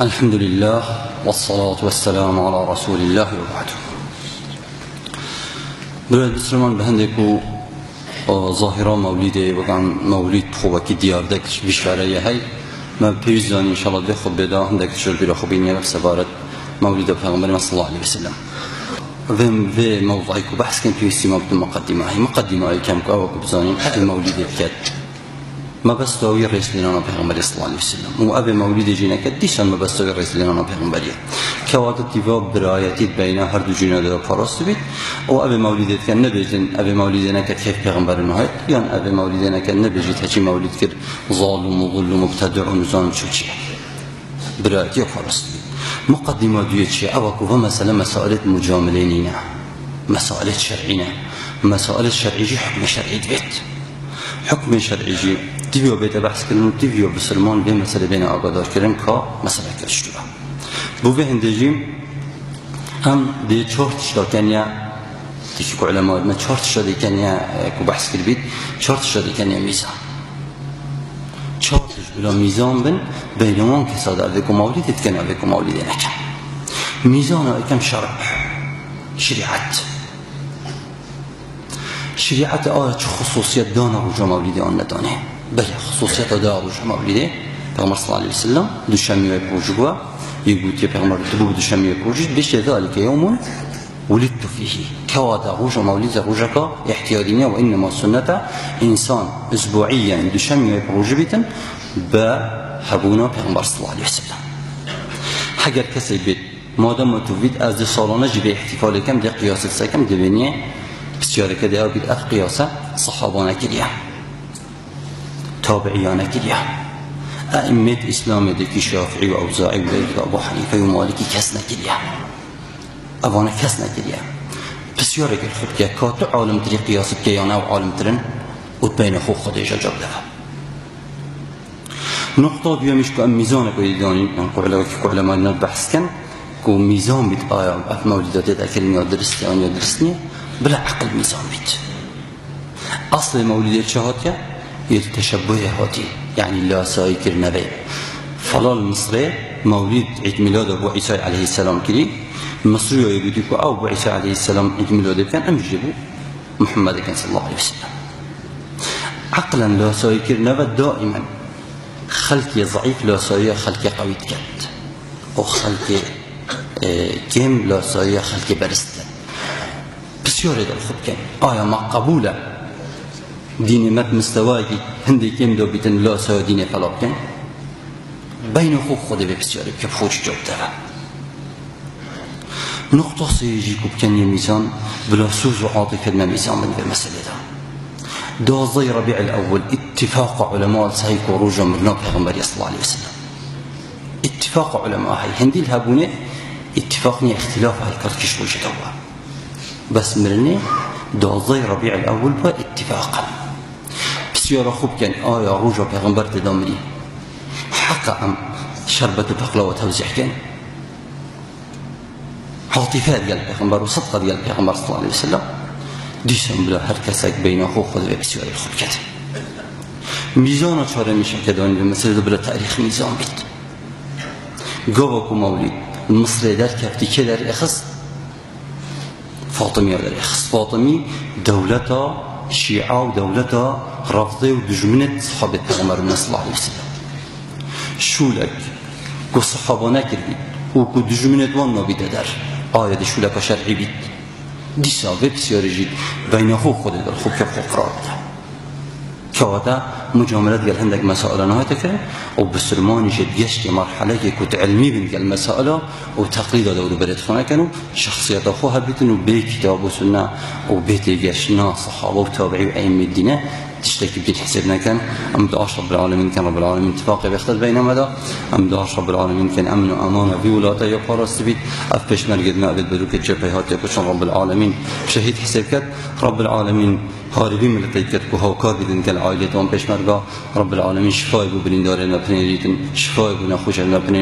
الحمد لله والصلاة والسلام على رسول الله وبعد. برای بسرمان به هندکو ظاهرا مولده وکان مولد خوبه که دیار دکش بیشتره هی من پیزانی ان شاء الله بخوب بدا هندک شر بیرا خوبینی بس بارد مولد پیغمبر صلی الله علیه و سلم و موضوعی که بحث کن پیوستی ما بدون مقدمه ای کم که آوکو بزانیم حتی مولده کرد ما بس داوی رئیس لنا پیغمبر صلی الله علیه و سلم و اب مولد جینا کرد دیشان ما بس داوی رئیس لنا پیغمبری که وقت تیوا برایتی بین هر دو جینا دو پاراست بید و اب مولد کن نبیجن اب مولد نکرد کیف پیغمبر نهایت یا اب مولد نکرد نبیجید هیچی مولد کرد ظالم و ظلم و مبتدع و نزان چو چیه برایتی پاراست بید مقدمه دویه چیه اوکو و مثلا مسائل مجامله نینا مسائل شرعیه مسائل شرعی حکم شرعی بید حکم شرعی دیو بیت بحث کردن دیو بسلمان به مسئله بین آگادار کردن که مسئله کردشتو بو به هندجیم هم دی چهارتش دا کنیا دیگه که علماء ما چهارتش دا کنیا که بحث کرد بید چهارتش دا کنیا میزان چهارتش بلا میزان بین بینوان که ساده اوه که مولید اتکنه اوه که مولید نکن میزان اکم شریعت آیا چه خصوصیت دانه رجا مولید آن ندانه بله خصوصیت داره رجا مولیده پیغمبر صلی الله علیه وسلم دوشنبه پروژگوه يقول يا پیغمبر تبو دوشنبه پروژید بشه ذلك يوم ولدت فيه كوادا رجا مولید رجاك احتياطية وإنما سنة إنسان أسبوعيا دوشنبه پروژبیتن با حبونا پیغمبر صلی الله علیه وسلم اگر کسی بید مادام توید از سالانه جبه احتفال کم ده قیاس سکم دبینیه بسیار کده او بید اف قیاسه صحابانه کلیه تابعیانه کلیه ائمه اسلام دکی شافعی و اوزاعی و لیث و ابو حنیفه و مالکی کس نکلیه اوانه کس نکلیه بسیار اگر خود که کات عالم تری قیاس کیانه و عالم ترن و بین خود خودش جاب ده نقطه بیامیش که میزان کوی دانی که علماء نات بحث کن که میزان بید آیا اف موجودات اکرین یا درستی آن یا درستنیه بلا عقل میزان بید اصل مولد چهات التشبه هاتي يعني لا سايكر نبي فلان مصري مولد عيد ميلاد ابو عيسى عليه السلام كري مصري يقول لك ابو عيسى عليه السلام عيد ميلاده كان امجبوا محمد كان صلى الله عليه وسلم عقلا لا سايكر نبي دائما خلقي ضعيف لا سايا خلقي قوي كت او خلقي كم لا سايا خلقي برست بسيار هذا الخط كان ما قبوله دين مت مستواي هندي كم دو بيتن لا سا دين فلاكن بين خوب خود بسیاری که خوش جواب داره نقطه سيجي كوب كان يميزان بلا سوز وعاطفة الميزان من المسألة ده ضي ربيع الأول اتفاق علماء صحيح وروج مرنا پیغمبر صلى الله عليه وسلم اتفاق علماء هاي هندي الهابونه اتفاقني اختلاف هاي كركش وجدوا بس مرني ده ضي ربيع الأول اتفاقا بسیار خوب کن آیا روزا پیغمبر تدامری حق ام شربت بقلا و توزیح کن عاطفه دیال پیغمبر و صدق دیال پیغمبر صلی الله علیه وسلم دیشان بلا هر کسی بین خود و بسیار خوب کن میزان چاره میشه که دانی مثلا بلا تاریخ میزان بید گاوا کو مولید مصر در کفتی که در اخص فاطمی در اخص فاطمی دولتا شیعه و دولتا رافضه و دجمنت صحابه پیغمبر صلی الله علیه وسلم شولک کو صحابانه کردید و کو دجمنت وان نبیده در آیت شولک شرعی بید دیسا و بسیاری جید بین خود در خوب که خوب قرار ده که وادا مجاملت گل هندک مسائل نهایت کرد و بسلمانی جد گشت مرحله که کت علمی بین گل مسائل و تقلید داده و برد خانه کنو شخصیت خواه بیتن و بی کتاب و سنه و بیت گشتنا صحابه و تابعی و ائمه دینه تشتكي بدي حسابنا كان أم دعاش رب العالمين كان رب العالمين اتفاقي بيختلف بينما دا أم دعاش رب العالمين كان أمن وأمانة في ولاته يقارس بيت أفش مرقد ما قد بدوك الجبهات يكشن رب العالمين شهيد حساب كات رب العالمين هاربين من التيكت كهوكار بدن كالعائلة وأم بيش مرقا رب العالمين شفاء بو بلين دارنا بنيريتن شفاء بو نخوش لنا بنيريتن